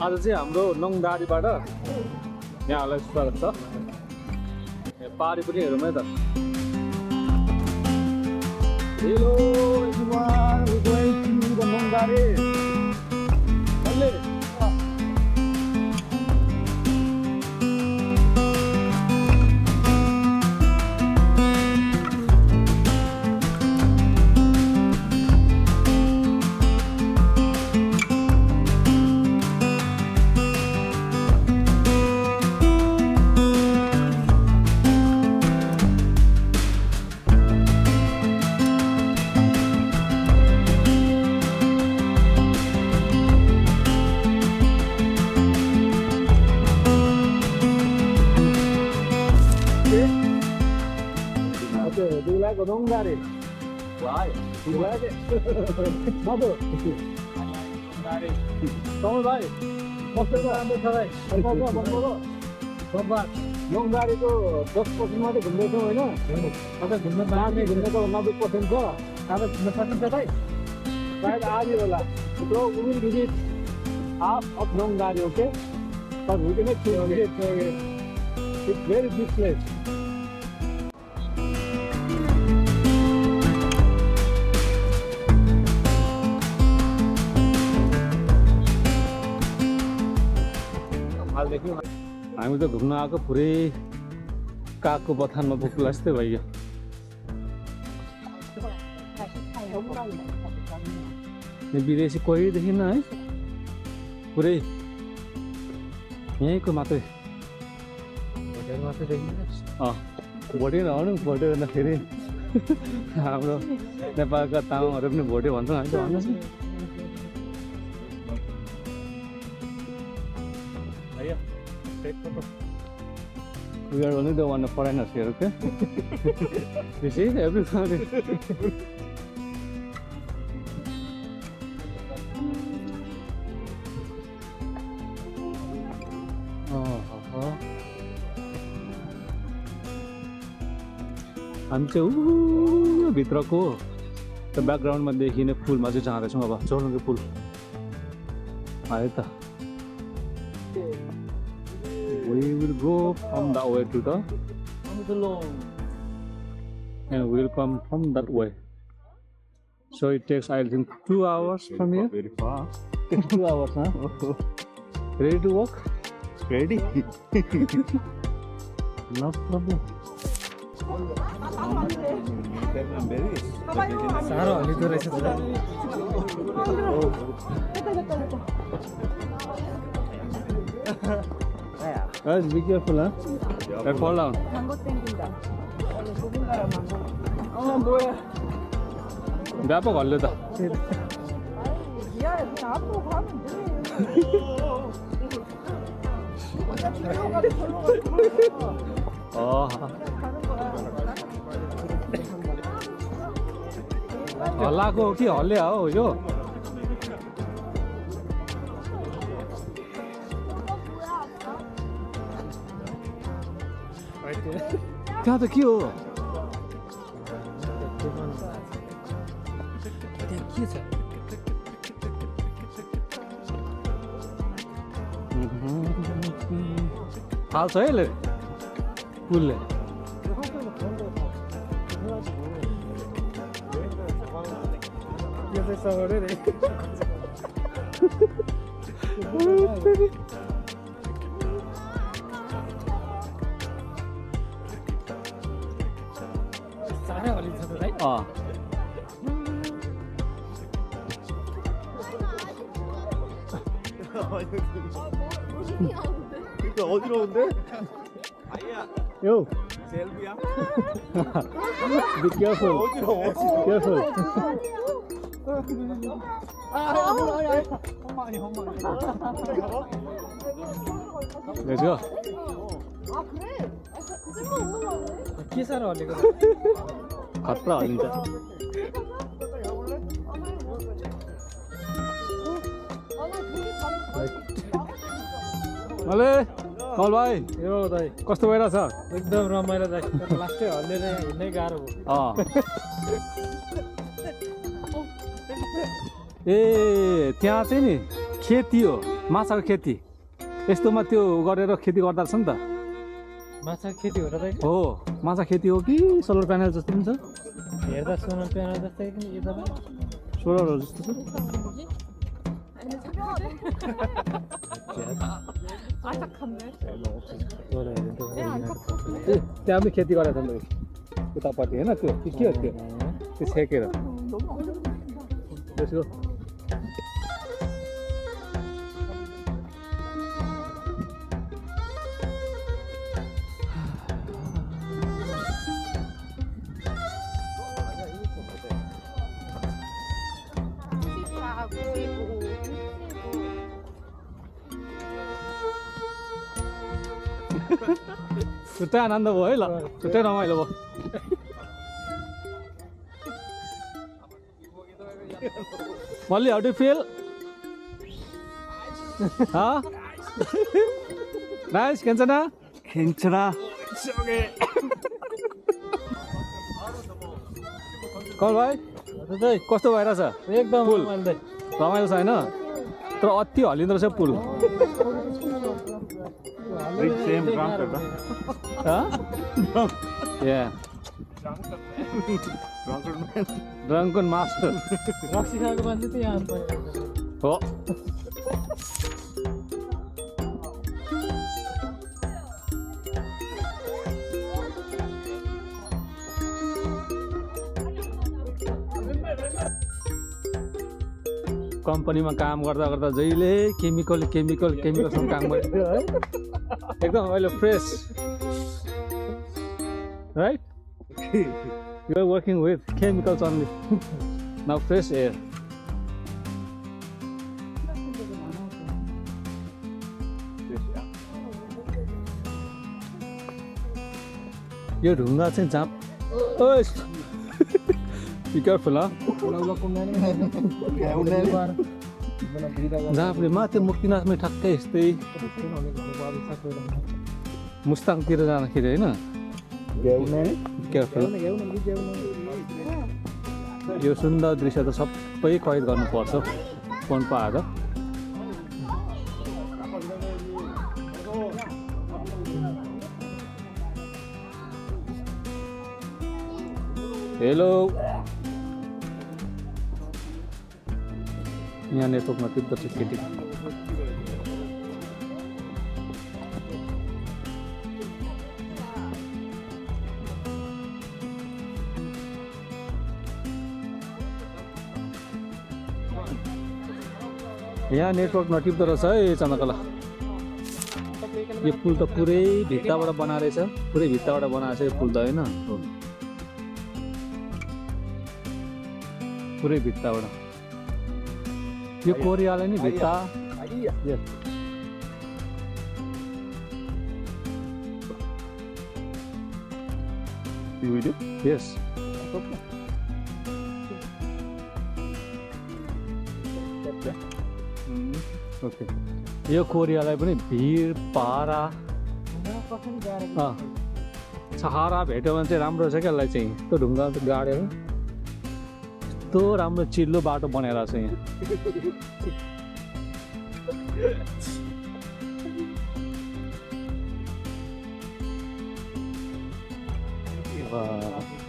आज चाहिँ हाम्रो नङदारीबाट यहाँलाई स्वागत छ। पारी पनि हेरौँ है त। Hello everyone, we're going to the Nongdari. Do you like Nongdari? Why? Do you like it? Mother? Nongdari. Come on, bhai. What's the number today? Nongdari को 10% मात्रै घुम्दैछौ हैन? अझ घुम्न बाँकी घुम्नेको 90% छ। अब घुम्न सक्नुहुन्छ भाइ? सायद आधी होला। So we will visit half of Nongdari, okay? But we cannot choose it. It's very big place. हामी त घुम्न आएको पुरै कागको बथानमा पुग्ला जस्तै भयो। विदेशी कोही देखिन है, पुरै यहीँको मात्रै भोटे नहुनु। भोटे भन्दाखेरि हाम्रो नेपालका तामाङहरू पनि भोटे भन्छौँ हामी त भन्नुहोस् न। We are only the one foreigners here, okay? You see, everybody. हामी चाहिँ भित्रको त्यो ब्याकग्राउन्डमा देखिने फुलमा चाहिँ जाँदैछौँ। अब चौरङ्गी पुल आयो त। We will go from that way to the and we will come from that way. So it takes, I think, 2 hours from here. Very fast. 2 hours, huh? Ready to walk? Ready? No problem. Guys, be careful, huh? Don't fall down. व्यापक हल्यो त। हल्लाको कि हल्ल्या हो यो? त्यहाँ त के हो? त्यहाँ के छ? हाल्छ है यसले पुलले। यो चाहिँ सगरे रे। साह्रै हल्लिन्छ त भाइ। 이거 어디로 온대? Yo. 셀비야? Be careful. 어디로? Careful. Let's go. के साह्रो हल्लेको? खतरा हल्लिन्छ। अले कल भाइ, यो दाइ कस्तो भइरहेछ? एकदम रमाइलो दाइ। लास्टै हल्लेर हिँड्नै गाह्रो भयो। ए त्यहाँ चाहिँ नि खेती हो माछाको खेती यस्तोमा त्यो गरेर खेती गर्दा रहेछ नि त माछा खेती हो र दाइ हो माछा खेती हो कि सोलर प्यानल जस्तो पनि छ हेर्दा सोलर प्यानल जस्तै पनि यो दबाई सोलरहरू जस्तो छ त्यहाँ पनि खेती गरेको छ नि उतापट्टि होइन त्यो के हो त्यो सेकेर त्यसको छुट्टै आनन्द भयो है ल छुट्टै रमाइलो भयो मल्ली हाउ डु फिल नाइस खेल्छना कल भाइ कस्तो भइरहेछ एकदम पुल रमाइलो दाइ रमाइलो छ होइन तर अति हल्लिँदो रहेछ पुल Rich same drunk or drunken master रक्सी खाएको मान्छे त यहाँ हो कम्पनीमा काम गर्दा गर्दा जहिले केमिकलसँग काम गरिदियो है एकदम अहिले fresh right you are working with chemicals only now fresh air यो ढुङ्गा चाहिँ जहाँ बी केयरफुल जहाँ पनि माथि मुक्तिनाथमै ठ्याक्कै यस्तै मुस्ताङतिर जाँदाखेरि होइन केयरफुल यो सुन्दर दृश्य त सबै कैद गर्नुपर्छ फोन पाएर हेलो यहाँ नेटवर्कमा तीव्र छ खेती यहाँ नेटवर्क नटिप्दो रहेछ है चन्द्रकला यो पुल त पुरै भित्ताबाट बनाएर छ पुरै भित्ताबाट बनाएको छ यो पुल त होइन पुरै भित्ताबाट यो कोरियाले नि भित्ता यस ओके यो कोरियालाई पनि भिड पारा सहारा भेट्यो भने चाहिँ राम्रो छ क्या यसलाई चाहिँ त्यो ढुङ्गा गाडेर यस्तो राम्रो चिल्लो बाटो बनाएर छ यहाँ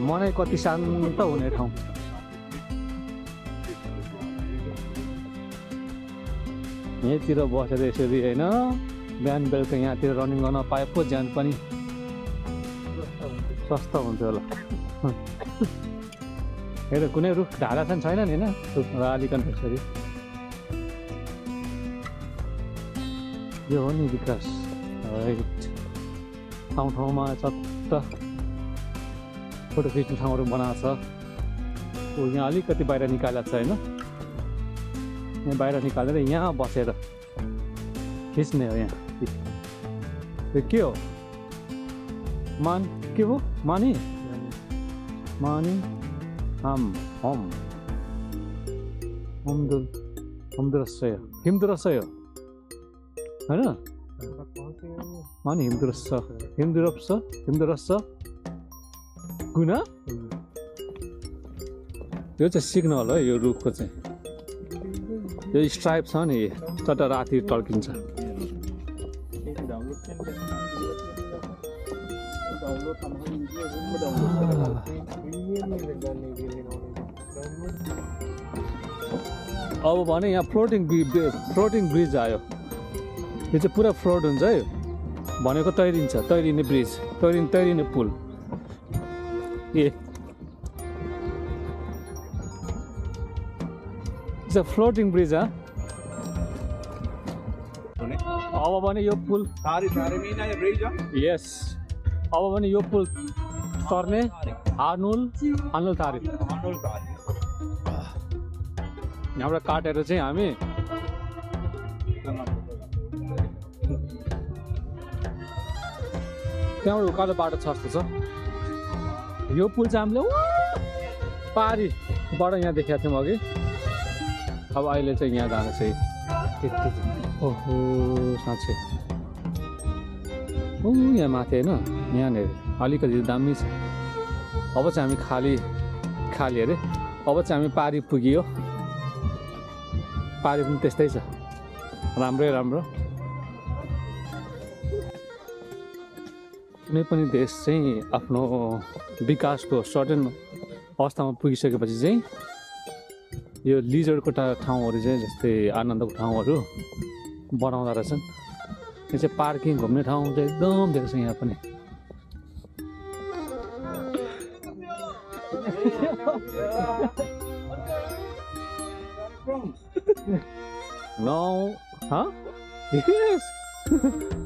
मनै कति शान्त हुने ठाउँ यहीँतिर बसेर यसरी होइन बिहान बेलुका यहाँतिर रनिङ गर्न पाए पो ज्यान पनि स्वस्थ हुन्थ्यो होला हेर कुनै रुख ढाला छैन नि होइन रालीकन यसरी यो हो नि विकास ठाउँ ठाउँमा चट्ट फोटो खिच्ने ठाउँहरू बनाएको छ यहाँ अलिकति बाहिर निकालेको छ होइन यहाँ बाहिर निकालेर यहाँ बसेर खिच्ने हो यहाँ यो के हो के हो मानी हम हिमदुरस्य होइन मानी हिमदुरस्य गुना यो चाहिँ सिग्नल हो यो रुखको चाहिँ यो स्ट्राइप छ नि चट्ट राति टल्किन्छ अब भने यहाँ फ्लोटिङ ब्रिज आयो यो चाहिँ पुरा फ्लोट हुन्छ है भनेको तैरिने ब्रिज तैरिने पुल ए फ्लोटिङ ब्रिज अब भने यो पुल यस अब भने यो पुल तर्ने हानुल तारी यहाँबाट काटेर चाहिँ हामी त्यहाँबाट उकालो बाटो छ जस्तो छ यो पुल चाहिँ हामीले पारीबाट यहाँ देखाएको थियौँ अघि अब अहिले चाहिँ यहाँ जानु चाहिँ ओहो साँच्चै यहाँ माथि होइन यहाँनिर अलिकति दामी छ अब चाहिँ हामी खाली अरे अब चाहिँ हामी पारी पुगियो पारी पनि त्यस्तै छ राम्रो कुनै पनि देश चाहिँ आफ्नो विकासको सर्टेन अवस्थामा पुगिसकेपछि चाहिँ यो लिजर्डको ठाउँहरू चाहिँ जस्तै आनन्दको ठाउँहरू बनाउँदा रहेछन् यो चाहिँ पार्किङ घुम्ने ठाउँ चाहिँ एकदम धेरै छ यहाँ पनि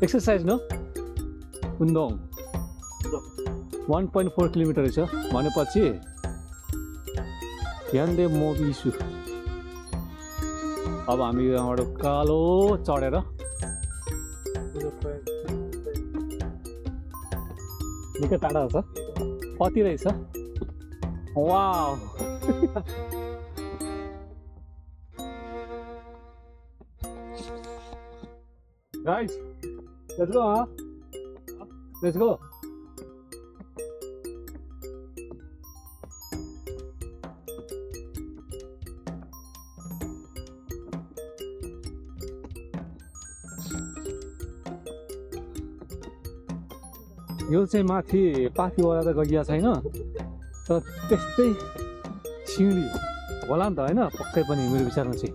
एक्सर्साइज नो उन्दोङ 1.4 किलोमिटर छ भनेपछि ध्यानदे मोबिसु अब हामी यहाँबाट कालो चढेर निकै टाढा छ कति रहेछ wow guys let's go let's go यो चाहिँ माथि पाथीबाट त गइया छैन तर त्यस्तै सिँढी होला नि त होइन पक्कै पनि मेरो विचारमा चाहिँ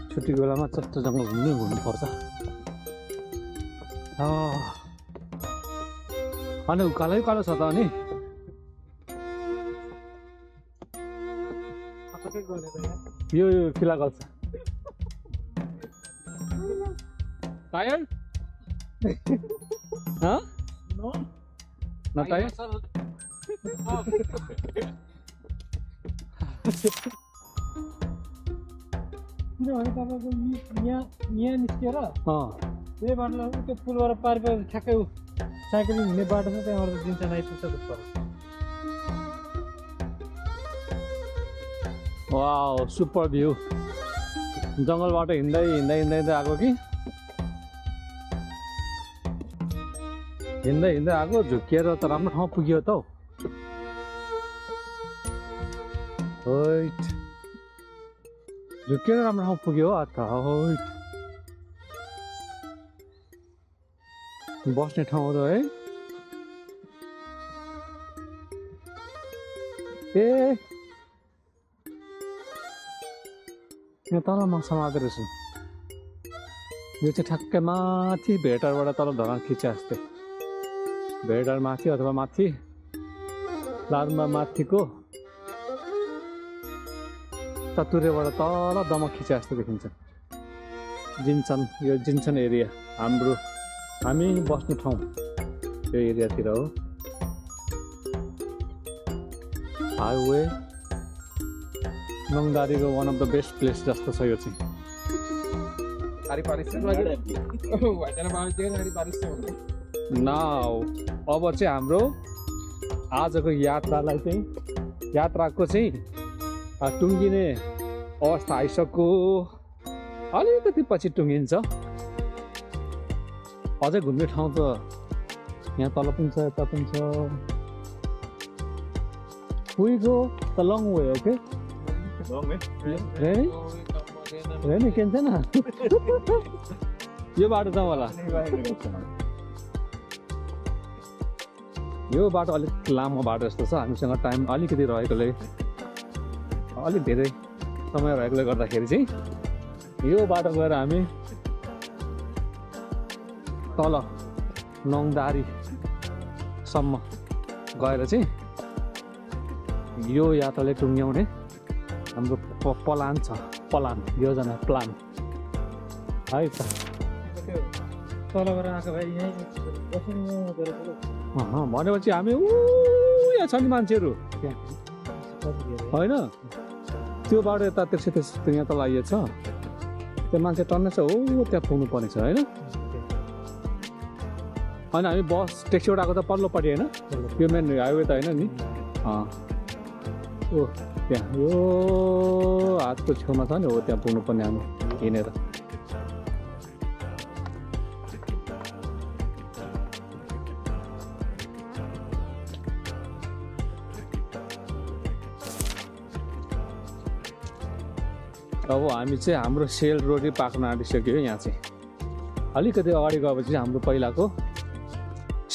छुट्टीको बेलामा चट्ट जङ्गल घुम्नुपर्छ अनि उकालै उकालो छ त अनि यो किला गल्छ Tired? Huh? No. Not tired? किनभने तपाईँको यहाँ निस्केर त्यही बाटो त्यो पुलबाट पार गरेर ठ्याक्कै साइक्लिङ हुने बाटो छ त्यहाँबाट दिन्छ आइपुग्छ जस्तो वाउ सुपर भ्यू जङ्गलबाट हिँड्दै आएको कि हिँड्दै आएको झुकिएर त राम्रो ठाउँ पुग्यो त झुकिएर राम्रो ठाउँ पुग्यो बस्ने ठाउँहरू है ए यहाँ तल माछा मार्दो रहेछ यो चाहिँ ठ्याक्कै माथि भेटारबाट तल ढलान खिचे जस्तै भेडार माथि अथवा माथि लारमा माथिको चतुरेबाट तल दमक खिचे जस्तो देखिन्छ यो जिन्सन एरिया हामी बस्ने ठाउँ यो एरियातिर हो हाइवे नङदारीको one of the best place जस्तो छ यो चाहिँ नाउ अब चाहिँ हाम्रो आजको यात्राको चाहिँ टुङ्गिने अवस्था आइसक्यो अलिकति पछि टुङ्गिन्छ अझै घुम्ने ठाउँ त यहाँ तल पनि छ यता पनि छ we go the long way, okay? Long way. Ready? Ready, केन्छ न यो बाटो जाउँ होला यो बाटो अलिक लामो बाटो जस्तो छ हामीसँग टाइम अलिकति रहेकोले अलिक धेरै समय रहेकोले गर्दाखेरि चाहिँ यो बाटो गएर हामी तल नङदारीसम्म गएर चाहिँ यो यात्राले टुङ्ग्याउने हाम्रो प्लान छ योजना प्लान है त तलबाट आएको भाइ यहीँ भनेपछि हामी यहाँ छ नि मान्छेहरू होइन त्यो बाटो यता त्यस्तो यहाँ तल आइएको छ त्यो मान्छे टन्नै छ हो त्यहाँ पुग्नु पर्ने छ होइन अनि हामी बस ट्याक्सीबाट आएको त पल्लोपट्टि होइन यो मेन हाइवे त होइन नि ओ त्यहाँ यो हातको छेउमा छ नि हो त्यहाँ पुग्नु पर्ने हामी हिँडेर अब हामी चाहिँ हाम्रो सेल रोटी पाक्न आँटिसक्यो यहाँ चाहिँ अलिकति अगाडि गएपछि हाम्रो पहिलाको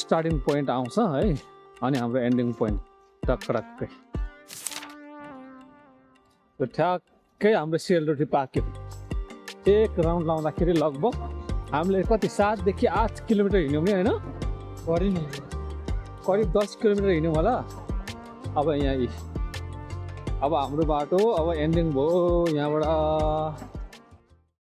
स्टार्टिङ पोइन्ट आउँछ है अनि हाम्रो एन्डिङ पोइन्ट टक्कै ठ्याक्कै हाम्रो सेलरोटी पाक्यो एक राउन्ड लाउँदाखेरि लगभग हामीले कति 7 देखि 8 किलोमिटर हिँड्यौँ नि होइन करिब 10 किलोमिटर हिँड्यौँ होला अब यहाँ अब हाम्रो बाटो अब एन्डिङ भयो यहाँबाट